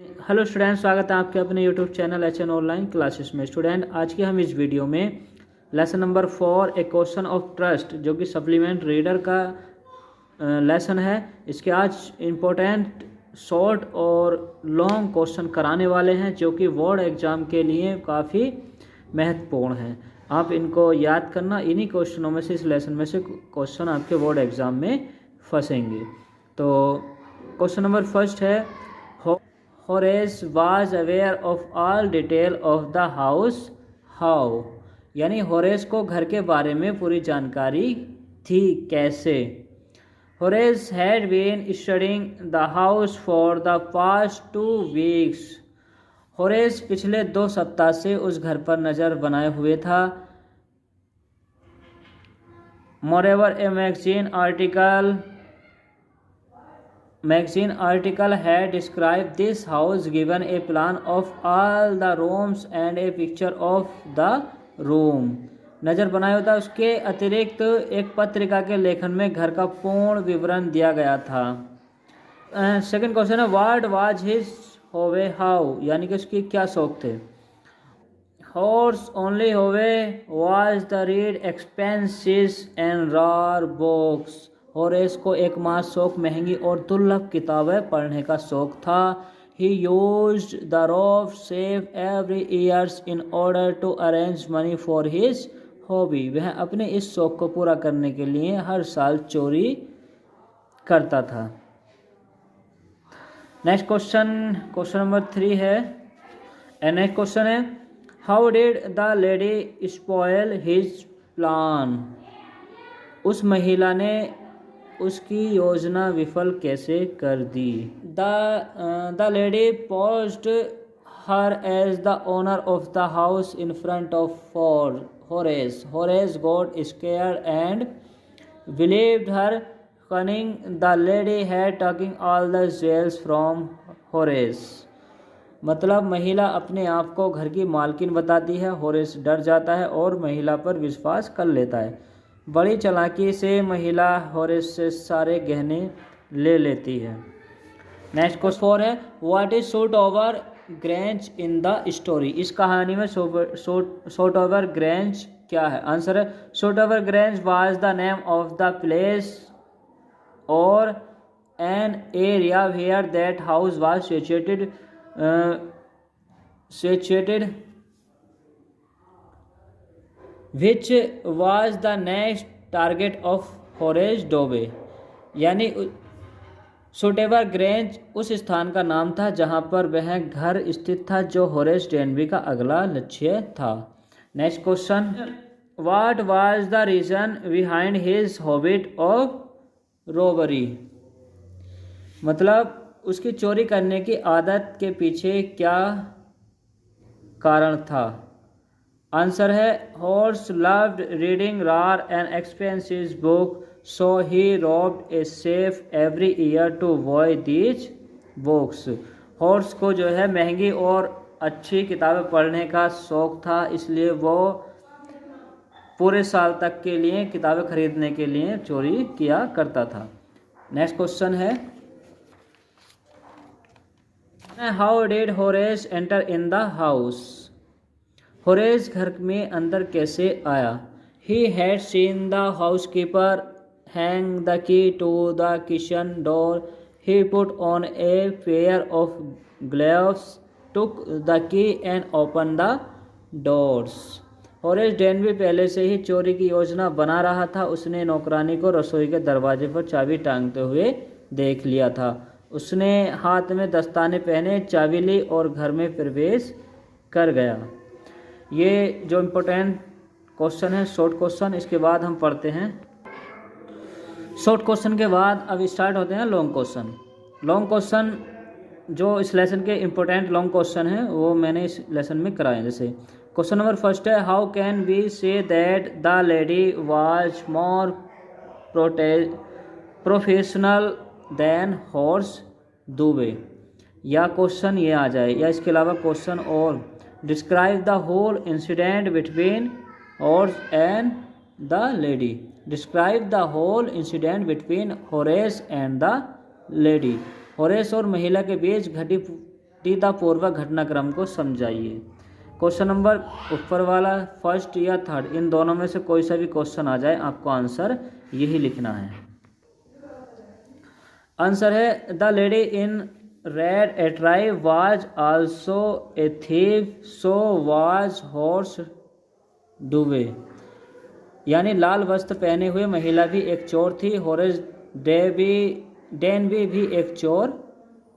Hello student, स्वागत है आपके अपने YouTube channel HN online classes में। स्टूडेंट, आज के हम इस वीडियो में lesson number 4 A question of trust, जो कि सप्लीमेंट रीडर का लेसन है, इसके आज इम्पोर्टेंट शॉर्ट और लॉन्ग क्वेश्चन कराने वाले हैं, जो कि बोर्ड एग्ज़ाम के लिए काफ़ी महत्वपूर्ण हैं। आप इनको याद करना, इन्हीं क्वेश्चनों में से, इस लेसन में से क्वेश्चन आपके बोर्ड एग्ज़ाम में फंसेंगे। तो क्वेश्चन नंबर फर्स्ट है, Horace was aware of all detail of the house how, यानी होरेस को घर के बारे में पूरी जानकारी थी, कैसे। Horace had been studying the house for the past 2 weeks, Horace पिछले 2 सप्ताह से उस घर पर नज़र बनाए हुए था। Moreover A magazine article had described this house, given a plan of all the rooms and a picture of the room। नज़र बनाया होता, उसके अतिरिक्त एक पत्रिका के लेखन में घर का पूर्ण विवरण दिया गया था। सेकंड क्वेश्चन है, what was his hobby how, यानी कि उसकी क्या शौक थे। Horse only hobby was the read expenses and रार बुक्स, होरेस को एकमात्र शौक महंगी और दुर्लभ किताबें पढ़ने का शौक था। He used the rob save every years in order to arrange money for his hobby, वह अपने इस शौक को पूरा करने के लिए हर साल चोरी करता था। नेक्स्ट क्वेश्चन नंबर 3 है। नेक्स्ट क्वेश्चन है, how did the lady spoil his plan, उस महिला ने उसकी योजना विफल कैसे कर दी। The lady posed her as the owner of the house in front of Horace, Horace got scared and believed her cunning, the lady had taking all the jewels from Horace, मतलब महिला अपने आप को घर की मालकिन बताती है, होरेस डर जाता है और महिला पर विश्वास कर लेता है। बड़ी चालाकी से महिला होरेस से सारे गहने ले लेती है। नेक्स्ट क्वेश्चन 4 है, what is short over grange in the story, इस कहानी में शॉर्ट ओवर ग्रेंज क्या है। आंसर है, Shotover Grange was the name of the place और an area where that house was situated which was the next target of Horace Danby, यानी Shotover grange उस स्थान का नाम था जहां पर वह घर स्थित था, जो होरेस डेनबी का अगला लक्ष्य था। Next question, what was the reason behind his habit of robbery, मतलब उसकी चोरी करने की आदत के पीछे क्या कारण था। आंसर है, Horace loved reading rare and expensive book, so he robbed a safe every year to avoid these books, Horace को जो है महंगी और अच्छी किताबें पढ़ने का शौक था, इसलिए वो पूरे साल तक के लिए किताबें खरीदने के लिए चोरी किया करता था। नेक्स्ट क्वेश्चन है, how did Horace enter in the house, Horace घर में अंदर कैसे आया। He had seen the housekeeper hang the key to the kitchen door, he put on a pair of gloves, took the key and open the doors, Horace Denby पहले से ही चोरी की योजना बना रहा था, उसने नौकरानी को रसोई के दरवाजे पर चाबी टांगते हुए देख लिया था, उसने हाथ में दस्ताने पहने, चाबी ली और घर में प्रवेश कर गया। ये जो इम्पोर्टेंट क्वेश्चन है, शॉर्ट क्वेश्चन, इसके बाद हम पढ़ते हैं। शॉर्ट क्वेश्चन के बाद अब स्टार्ट होते हैं लॉन्ग क्वेश्चन। लॉन्ग क्वेश्चन जो इस लेसन के इम्पोर्टेंट लॉन्ग क्वेश्चन हैं वो मैंने इस लेसन में कराए। जैसे क्वेश्चन नंबर फर्स्ट है, how can we say that the lady was more professional than Horace दुबे, या क्वेश्चन ये आ जाए, या इसके अलावा क्वेश्चन और describe the whole incident between Horace and the lady, describe the whole incident between Horace and the lady, Horace और महिला के बीच घटी सटीकतापूर्वक घटनाक्रम को समझाइए। क्वेश्चन नंबर ऊपर वाला फर्स्ट या थर्ड, इन दोनों में से कोई सा भी क्वेश्चन आ जाए आपको आंसर यही लिखना है। आंसर है the lady in red attire was also a thief, so was Horace डुवे। यानी लाल वस्त्र पहने हुए महिला भी एक चोर थी, होरेस डेनवी भी एक चोर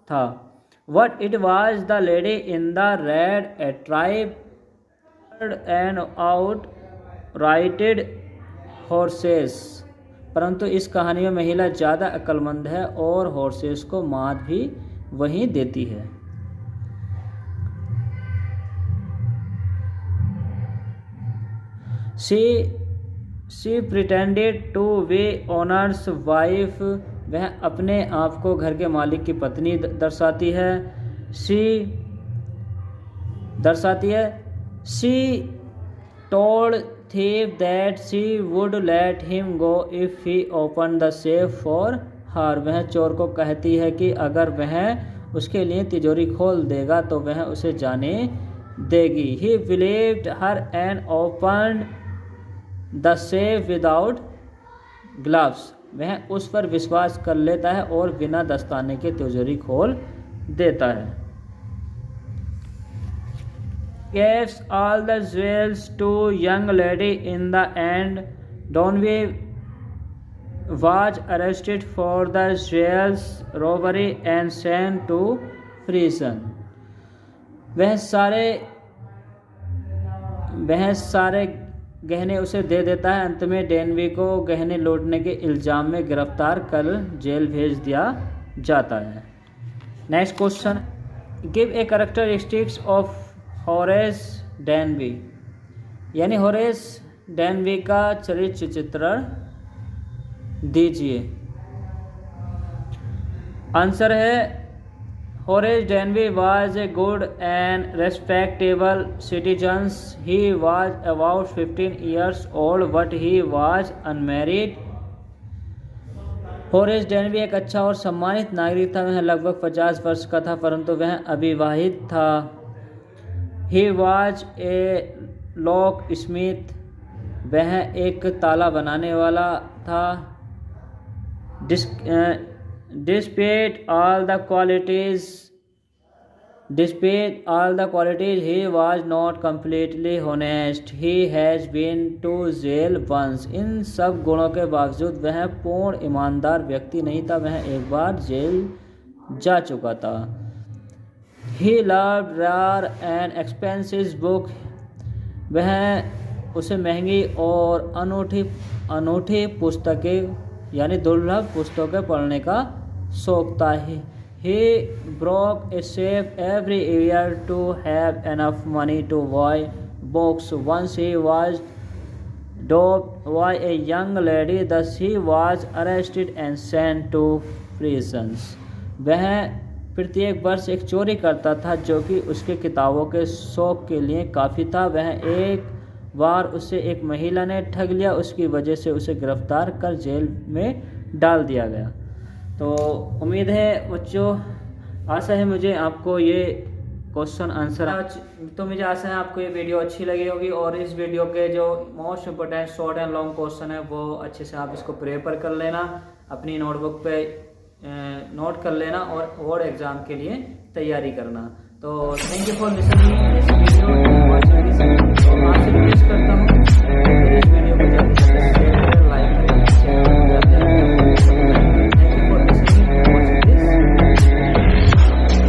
था। What it was the lady in the red attribed and outrighted horses। परंतु इस कहानी में महिला ज़्यादा अक्लमंद है और हॉर्सेस को मात भी वही देती है। She pretended to be owner's wife। वह अपने आप को घर के मालिक की पत्नी दर्शाती है। She told thief that she would let him go if he opened the safe for her। वह चोर को कहती है कि अगर वह उसके लिए तिजोरी खोल देगा तो वह उसे जाने देगी। He believed her and opened the safe without gloves। वह उस पर विश्वास कर लेता है और बिना दस्ताने के तिजोरी खोल देता है। Gives all the jewels to young lady in the end। Donway was arrested for the jewels robbery and sent to prison। वह सारे गहने उसे दे देता है। अंत में डेनवी को गहने लूटने के इल्ज़ाम में गिरफ्तार कर जेल भेज दिया जाता है। Next question, give a characteristics of Horace Danby. यानी होरेस डेनवी का चरित्र चित्रण दीजिए। आंसर है Horace Denby was a good and respectable citizen। He was about 15 years old but he was unmarried। Horace Danby एक अच्छा और सम्मानित नागरिक था। वह लगभग 50 वर्ष का था परंतु वह अविवाहित था। He was a locksmith। वह एक ताला बनाने वाला था। Despite all the qualities, he was not completely honest। He has been to jail once। इन सब गुणों के बावजूद वह पूर्ण ईमानदार व्यक्ति नहीं था। वह एक बार जेल जा चुका था। He loved rare and expensive book। वह उसे महंगी और अनूठी पुस्तकें यानी दुर्लभ पुस्तकें पढ़ने का शौक था। He broke a safe every year to have enough money to buy books। Once he was robbed by a young lady, thus he was arrested and sent to prison। वह प्रत्येक वर्ष एक चोरी करता था जो कि उसके किताबों के शौक के लिए काफ़ी था। वह एक बार उसे एक महिला ने ठग लिया, उसकी वजह से उसे गिरफ्तार कर जेल में डाल दिया गया। तो उम्मीद है बच्चों, आशा है मुझे आपको ये क्वेश्चन आंसर तो मुझे आशा है आपको ये वीडियो अच्छी लगी होगी और इस वीडियो के जो most important short and long question है वो अच्छे से आप इसको प्रिपेयर कर लेना, अपनी नोटबुक पे नोट कर लेना और बोर्ड एग्जाम के लिए तैयारी करना। तो thank you for listening this video.